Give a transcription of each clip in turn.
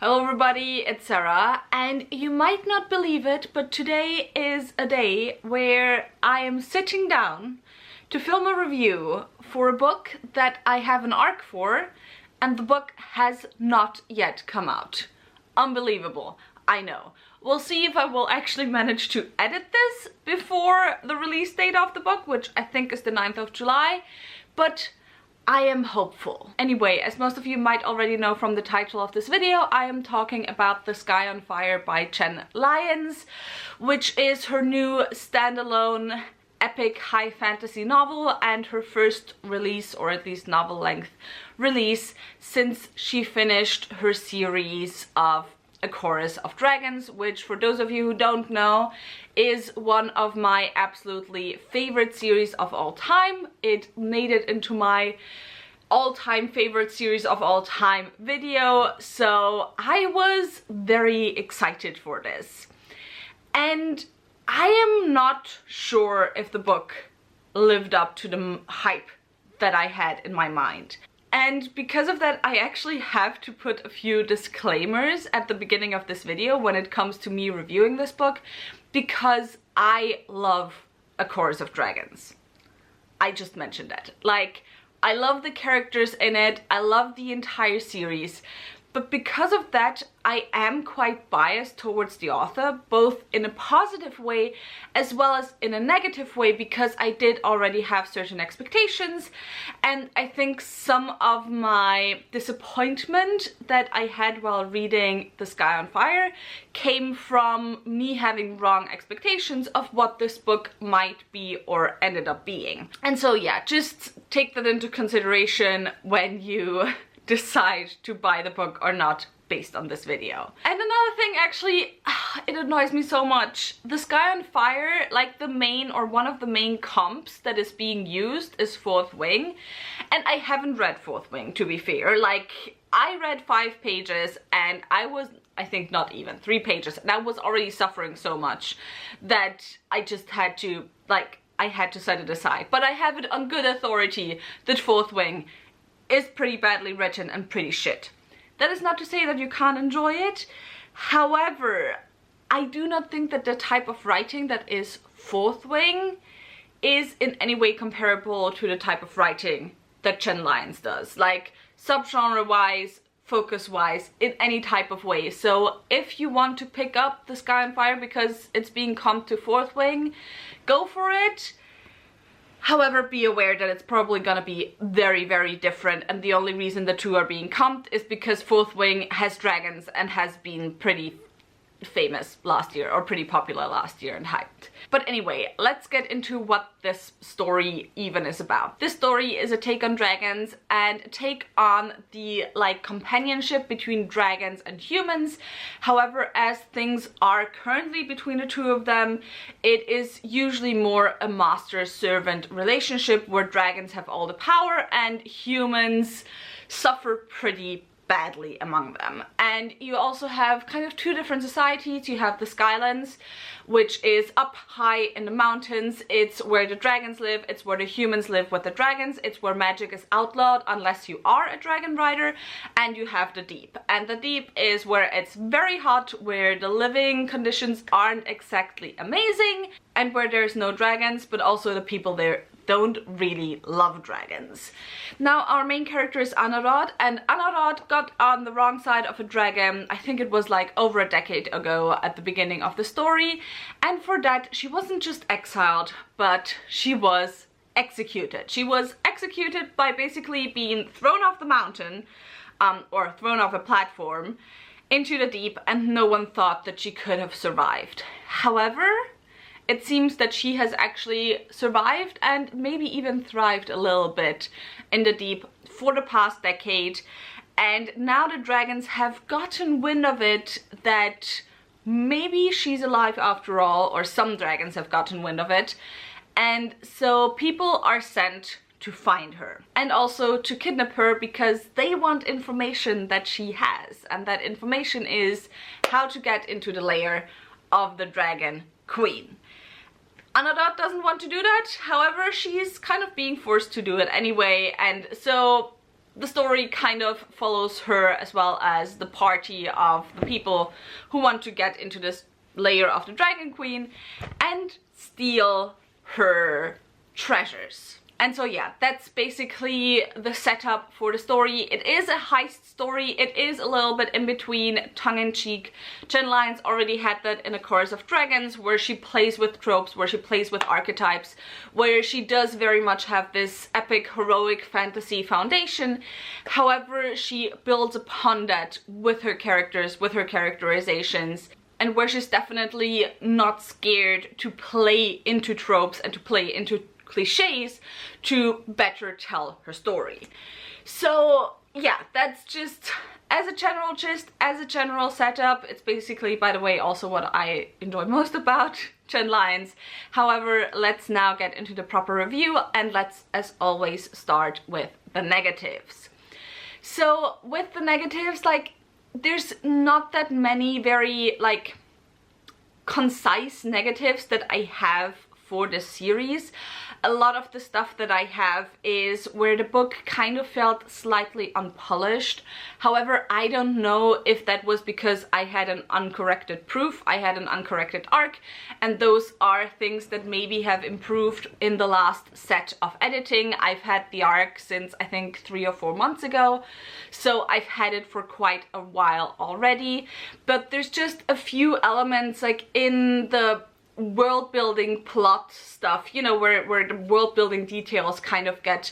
Hello everybody, it's Sarah, and you might not believe it, but today is a day where I am sitting down to film a review for a book that I have an arc for, and the book has not yet come out. Unbelievable, I know. We'll see if I will actually manage to edit this before the release date of the book, which I think is the 9th of July, but I am hopeful. Anyway, as most of you might already know from the title of this video, I am talking about The Sky on Fire by Chen Lyons, which is her new standalone epic high fantasy novel and her first release, or at least novel length release, since she finished her series of A Chorus of Dragons, which, for those of you who don't know, is one of my absolutely favorite series of all time. It made it into my all-time favorite series of all time video, so I was very excited for this. And I am not sure if the book lived up to the hype that I had in my mind. And because of that, I actually have to put a few disclaimers at the beginning of this video when it comes to me reviewing this book, because I love A Chorus of Dragons. I just mentioned that. Like, I love the characters in it, I love the entire series, but because of that, I am quite biased towards the author, both in a positive way as well as in a negative way, because I did already have certain expectations, and I think some of my disappointment that I had while reading The Sky on Fire came from me having wrong expectations of what this book might be or ended up being. And so yeah, just take that into consideration when you decide to buy the book or not based on this video. And another thing, actually, it annoys me so much. The Sky on Fire, like the main or one of the main comps that is being used is Fourth Wing, and I haven't read Fourth Wing, to be fair. Like, I read 5 pages and I was, I think not even 3 pages, and I was already suffering so much that I just had to, like, I had to set it aside. But I have it on good authority that Fourth Wing is pretty badly written and pretty shit. That is not to say that you can't enjoy it. However, I do not think that the type of writing that is Fourth Wing is in any way comparable to the type of writing that Chen Lyons does. Like, subgenre wise, focus wise, in any type of way. So if you want to pick up The Sky on Fire because it's being comped to Fourth Wing, go for it. However, be aware that it's probably gonna be very, very different, and the only reason the two are being comped is because Fourth Wing has dragons and has been pretty famous last year, or pretty popular last year and hyped. But anyway, let's get into what this story even is about. This story is a take on dragons and a take on the, like, companionship between dragons and humans. However, as things are currently between the two of them, it is usually more a master-servant relationship where dragons have all the power and humans suffer pretty badly among them. And you also have kind of two different societies. You have the Skylands, which is up high in the mountains. It's where the dragons live, it's where the humans live with the dragons, it's where magic is outlawed unless you are a dragon rider. And you have the Deep, and the Deep is where it's very hot, where the living conditions aren't exactly amazing, and where there's no dragons, but also the people there don't really love dragons. Now, our main character is Anarod, and Anarod got on the wrong side of a dragon, I think it was like over a decade ago at the beginning of the story, and for that she wasn't just exiled, but she was executed. She was executed by basically being thrown off the mountain, or thrown off a platform into the Deep, and no one thought that she could have survived. However, it seems that she has actually survived and maybe even thrived a little bit in the Deep for the past decade. And now the dragons have gotten wind of it that maybe she's alive after all, or some dragons have gotten wind of it. And so people are sent to find her and also to kidnap her because they want information that she has. And that information is how to get into the lair of the dragon queen. Anadot doesn't want to do that, however, she's kind of being forced to do it anyway, and so the story kind of follows her as well as the party of the people who want to get into this lair of the Dragon Queen and steal her treasures. And so yeah, that's basically the setup for the story. It is a heist story. It is a little bit in between, tongue-in-cheek. Jen Lyons already had that in A Chorus of Dragons, where she plays with tropes, where she plays with archetypes, where she does very much have this epic, heroic fantasy foundation. However, she builds upon that with her characters, with her characterizations, and where she's definitely not scared to play into tropes and to play into cliches to better tell her story. So yeah, that's just as a general gist, as a general setup. It's basically, by the way, also what I enjoy most about Jen Lyons. However, let's now get into the proper review, and let's, as always, start with the negatives. So with the negatives, like, there's not that many very like concise negatives that I have for this series. A lot of the stuff that I have is where the book kind of felt slightly unpolished. However, I don't know if that was because I had an uncorrected proof, I had an uncorrected arc, and those are things that maybe have improved in the last set of editing. I've had the arc since I think 3 or 4 months ago, so I've had it for quite a while already. But there's just a few elements, like in the world building plot stuff, you know, where the world building details kind of get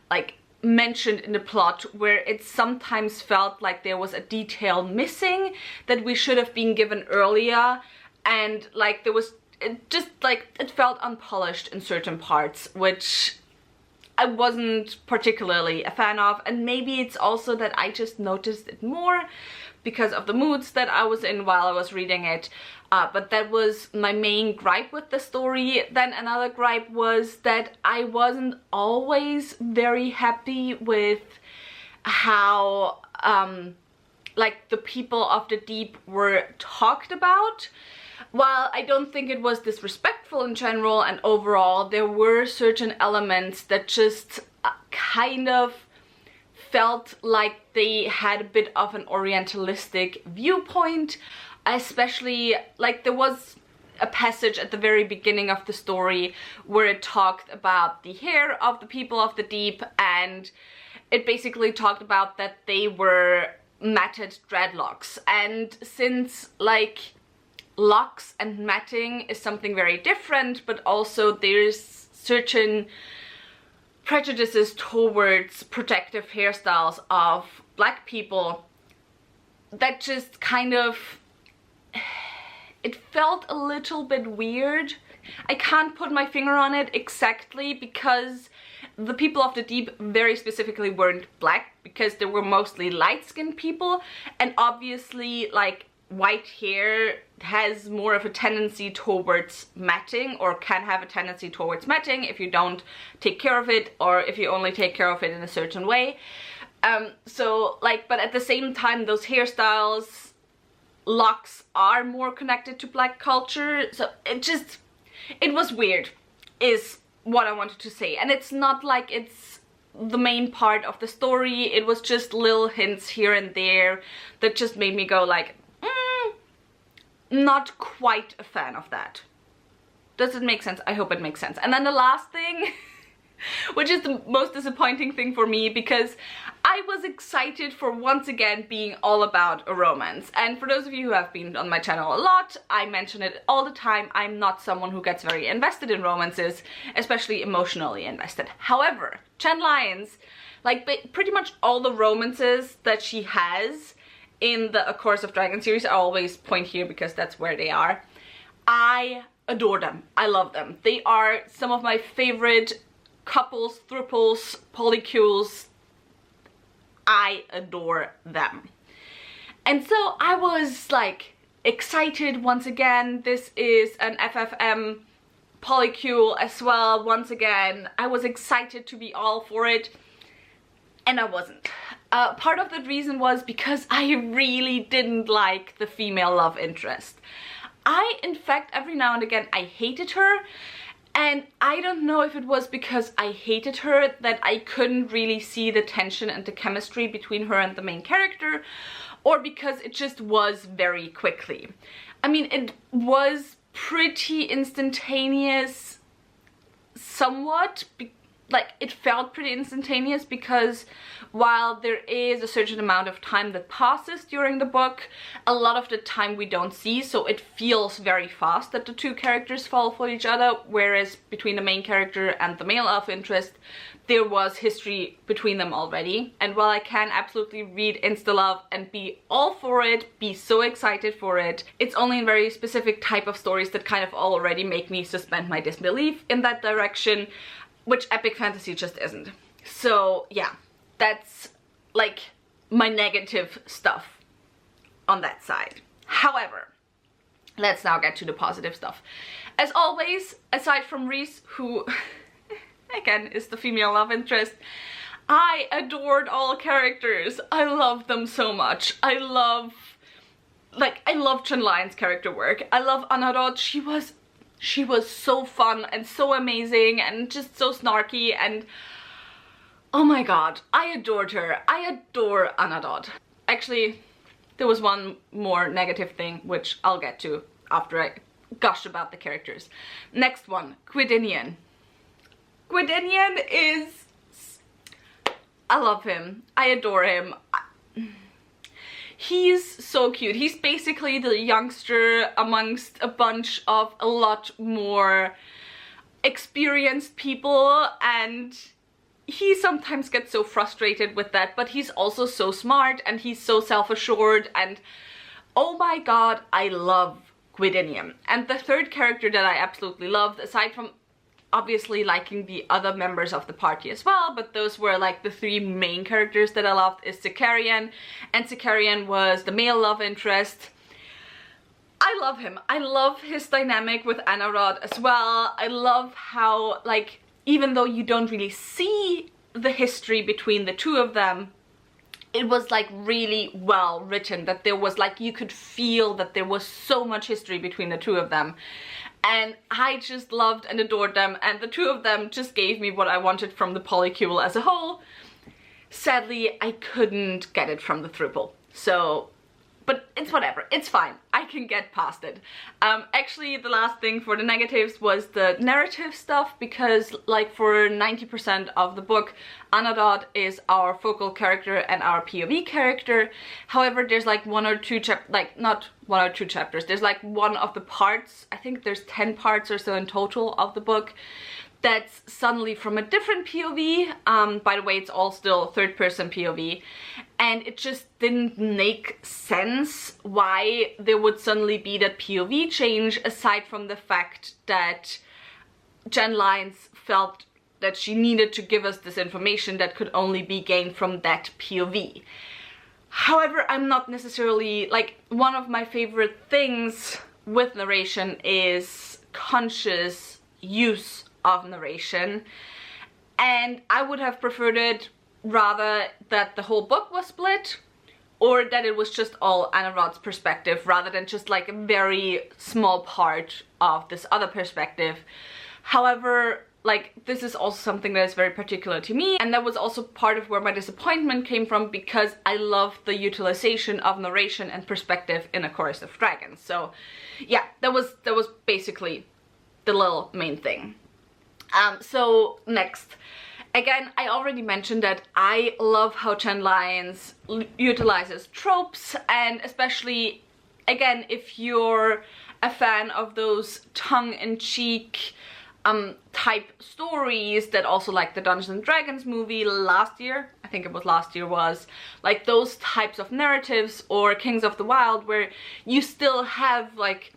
like mentioned in the plot, where it sometimes felt like there was a detail missing that we should have been given earlier, and like there was, it just like, it felt unpolished in certain parts, which I wasn't particularly a fan of. And maybe it's also that I just noticed it more because of the moods that I was in while I was reading it. But that was my main gripe with the story. Then another gripe was that I wasn't always very happy with how like the people of the deep were talked about. While I don't think it was disrespectful in general and overall, there were certain elements that just kind of felt like they had a bit of an orientalistic viewpoint. Especially, like, there was a passage at the very beginning of the story where it talked about the hair of the people of the deep, and it basically talked about that they were matted dreadlocks. And since, like, locks and matting is something very different, but also there's certain prejudices towards protective hairstyles of black people, that just kind of, it felt a little bit weird. I can't put my finger on it exactly, because the people of the deep very specifically weren't black, because they were mostly light-skinned people, and obviously like white hair has more of a tendency towards matting, or can have a tendency towards matting if you don't take care of it, or if you only take care of it in a certain way. So like, but at the same time, those hairstyles, locks, are more connected to black culture, so it was weird, is what I wanted to say. And it's not like it's the main part of the story, it was just little hints here and there that just made me go like, not quite a fan of that. Does it make sense? I hope it makes sense. And then the last thing, which is the most disappointing thing for me, because I was excited for once again being all about a romance. And for those of you who have been on my channel a lot, I mention it all the time, I'm not someone who gets very invested in romances, especially emotionally invested. However, Jen Lyons, like pretty much all the romances that she has in the A Chorus of Dragons series, I always point here because that's where they are, I adore them. I love them. They are some of my favorite couples, thruples, polycules. I adore them. And so I was like excited once again. This is an FFM polycule as well. Once again, I was excited to be all for it, and I wasn't. Part of the reason was because I really didn't like the female love interest. In fact, every now and again I hated her, And I don't know if it was because I hated her that I couldn't really see the tension and the chemistry between her and the main character, or because it just was very quickly. I mean, it was pretty instantaneous, somewhat, like it felt pretty instantaneous, because while there is a certain amount of time that passes during the book, a lot of the time we don't see, so it feels very fast that the two characters fall for each other, whereas between the main character and the male love interest there was history between them already. And while I can absolutely read insta-love and be all for it, be so excited for it, it's only in very specific type of stories that kind of already make me suspend my disbelief in that direction, which epic fantasy just isn't. So yeah, that's like my negative stuff on that side. However, let's now get to the positive stuff. As always, aside from Reese, who again is the female love interest, I adored all characters. I love them so much. I love Chen Lion's character work. I love Anarod. She was so fun and so amazing and just so snarky, and oh my god, I adored her. I adore Anarod. Actually, there was one more negative thing which I'll get to after I gush about the characters. Next one, Gwydion. Gwydion is... I love him. I adore him. He's so cute. He's basically the youngster amongst a bunch of a lot more experienced people, and he sometimes gets so frustrated with that, but he's also so smart and he's so self-assured, and oh my god, I love Gwydion. And the third character that I absolutely loved, aside from obviously liking the other members of the party as well, but those were like the three main characters that I loved, is Zakarian, and Zakarian was the male love interest. I love him. I love his dynamic with Anarod as well. I love how, like, even though you don't really see the history between the two of them, it was like really well written, that there was like, you could feel that there was so much history between the two of them. And I just loved and adored them, and the two of them just gave me what I wanted from the polycule as a whole. Sadly, I couldn't get it from the throuple. So, but it's whatever, it's fine. I can get past it. Actually, the last thing for the negatives was the narrative stuff, because like for 90% of the book, Anarod is our focal character and our POV character. However, there's like one or two not one or two chapters, there's like one of the parts, I think there's 10 parts or so in total of the book, that's suddenly from a different POV. By the way, it's all still third-person POV, and it just didn't make sense why there would suddenly be that POV change, aside from the fact that Jen Lyons felt that she needed to give us this information that could only be gained from that POV. However, I'm not necessarily, like, one of my favorite things with narration is conscious use of narration, and I would have preferred it rather that the whole book was split, or that it was just all Anarod's perspective rather than just like a very small part of this other perspective. However, like, this is also something that is very particular to me, and that was also part of where my disappointment came from, because I love the utilization of narration and perspective in A Chorus of Dragons. So yeah, that was basically the little main thing. So next, again, I already mentioned that I love how Chen Lyons utilizes tropes, and especially, again, if you're a fan of those tongue-in-cheek type stories that also, like the Dungeons and Dragons movie last year, I think it was last year, was like those types of narratives, or Kings of the Wild, where you still have like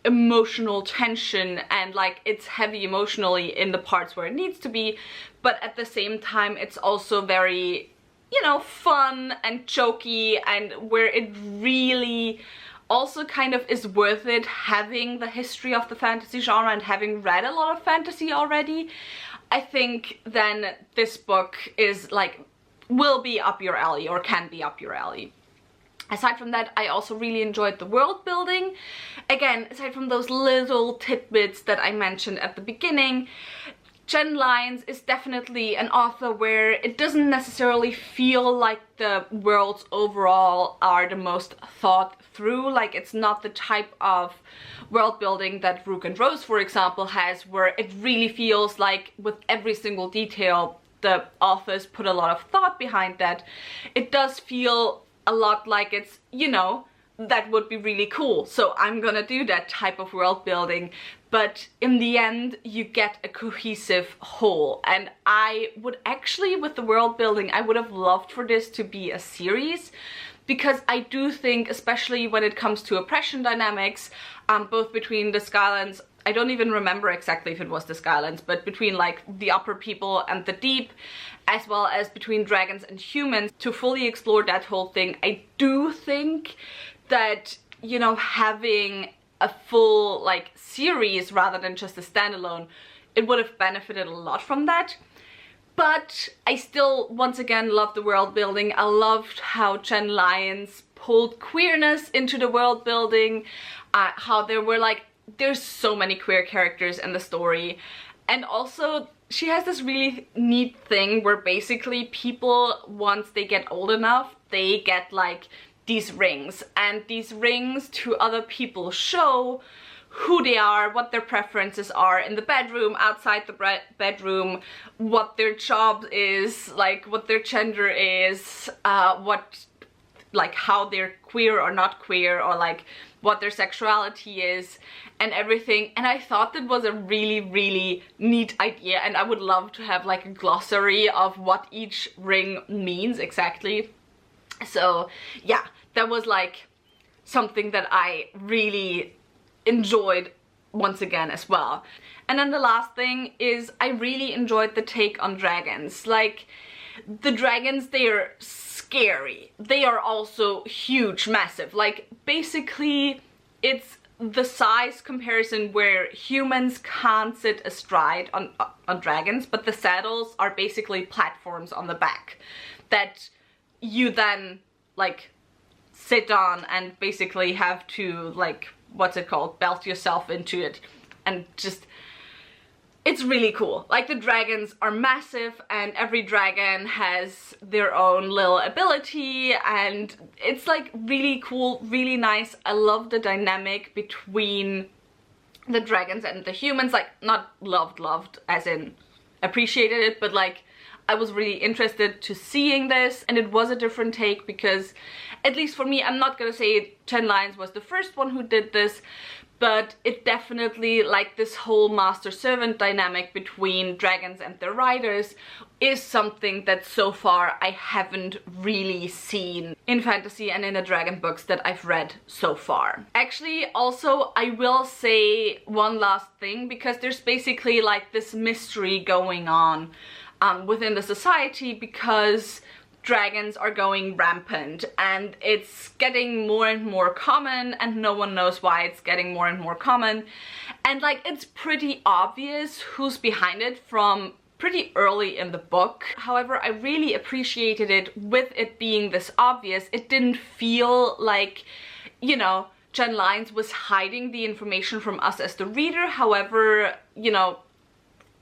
emotional tension and like it's heavy emotionally in the parts where it needs to be, but at the same time it's also very, you know, fun and jokey, and where it really also kind of is worth it having the history of the fantasy genre and having read a lot of fantasy already. I think then this book is like, will be up your alley, or can be up your alley. Aside from that, I also really enjoyed the world building. Again, aside from those little tidbits that I mentioned at the beginning, Jen Lyons is definitely an author where it doesn't necessarily feel like the worlds overall are the most thought through. Like, it's not the type of world building that Rook and Rose, for example, has, where it really feels like with every single detail the authors put a lot of thought behind that. It does feel a lot like it's, you know, that would be really cool, so I'm gonna do that type of world building. But in the end, you get a cohesive whole. And I would actually, with the world building, I would have loved for this to be a series, because I do think, especially when it comes to oppression dynamics, both between the Skylands, I don't even remember exactly if it was the Skylands, but between like the upper people and the deep, as well as between dragons and humans, to fully explore that whole thing, I do think that, you know, having a full like series rather than just a standalone, it would have benefited a lot from that. But I still, once again, love the world building. I loved how Jen Lyons pulled queerness into the world building, how there were like, there's so many queer characters in the story. And also, she has this really neat thing where basically people, once they get old enough, they get like these rings, and these rings to other people show who they are, what their preferences are in the bedroom, outside the bedroom, what their job is, like what their gender is, like how they're queer or not queer, or like what their sexuality is and everything. And I thought that was a really, really neat idea, and I would love to have like a glossary of what each ring means exactly. So yeah, that was like something that I really enjoyed once again as well. And then the last thing is, I really enjoyed the take on dragons. Like, the dragons, they are scary. They are also huge, massive. Like, basically, it's the size comparison where humans can't sit astride on dragons, but the saddles are basically platforms on the back that you then like sit on and basically have to, like, what's it called, belt yourself into it, and just, it's really cool. Like, the dragons are massive and every dragon has their own little ability, and it's like really cool, really nice. I love the dynamic between the dragons and the humans. Like, not loved as in appreciated it, but like I was really interested to seeing this, and it was a different take because, at least for me, I'm not gonna say Jen Lyons was the first one who did this, but it definitely, like, this whole master-servant dynamic between dragons and their riders is something that so far I haven't really seen in fantasy and in the dragon books that I've read so far. Actually, also, I will say one last thing, because there's basically like this mystery going on within the society, because dragons are going rampant and it's getting more and more common, and no one knows why it's getting more and more common. And like, it's pretty obvious who's behind it from pretty early in the book. However, I really appreciated it with it being this obvious. It didn't feel like, you know, Jen Lyons was hiding the information from us as the reader. However, you know,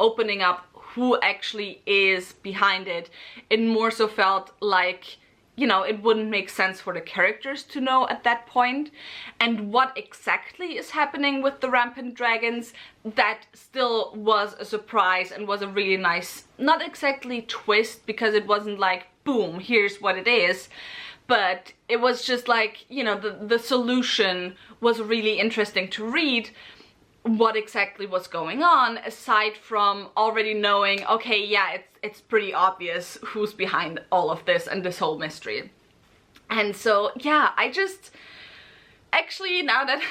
opening up who actually is behind it, it more so felt like, you know, it wouldn't make sense for the characters to know at that point. And what exactly is happening with the rampant dragons, that still was a surprise and was a really nice, not exactly twist, because it wasn't like, boom, here's what it is, but it was just like, you know, the solution was really interesting to read. What exactly was going on, aside from already knowing, okay, yeah, it's pretty obvious who's behind all of this and this whole mystery. And so, yeah, I just, actually, now that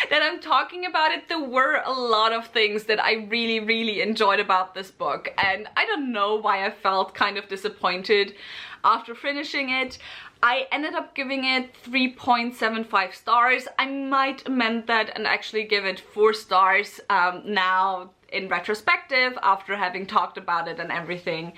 that I'm talking about it, there were a lot of things that I really, really enjoyed about this book, and I don't know why I felt kind of disappointed after finishing it. I ended up giving it 3.75 stars. I might amend that and actually give it 4 stars now in retrospective, after having talked about it and everything.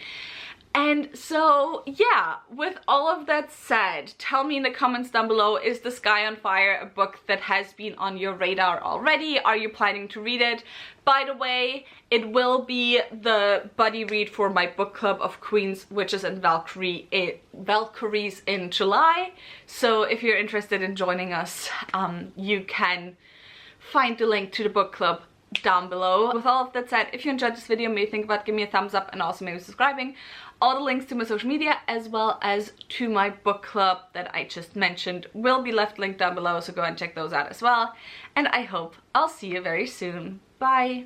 And so yeah, with all of that said, tell me in the comments down below, is The Sky on Fire a book that has been on your radar already? Are you planning to read it? By the way, it will be the buddy read for my book club of Queens, Witches and Valkyries in July. So if you're interested in joining us, you can find the link to the book club down below. With all of that said, if you enjoyed this video, maybe think about giving me a thumbs up and also maybe subscribing. All the links to my social media as well as to my book club that I just mentioned will be left linked down below, so go and check those out as well. And I hope I'll see you very soon. Bye!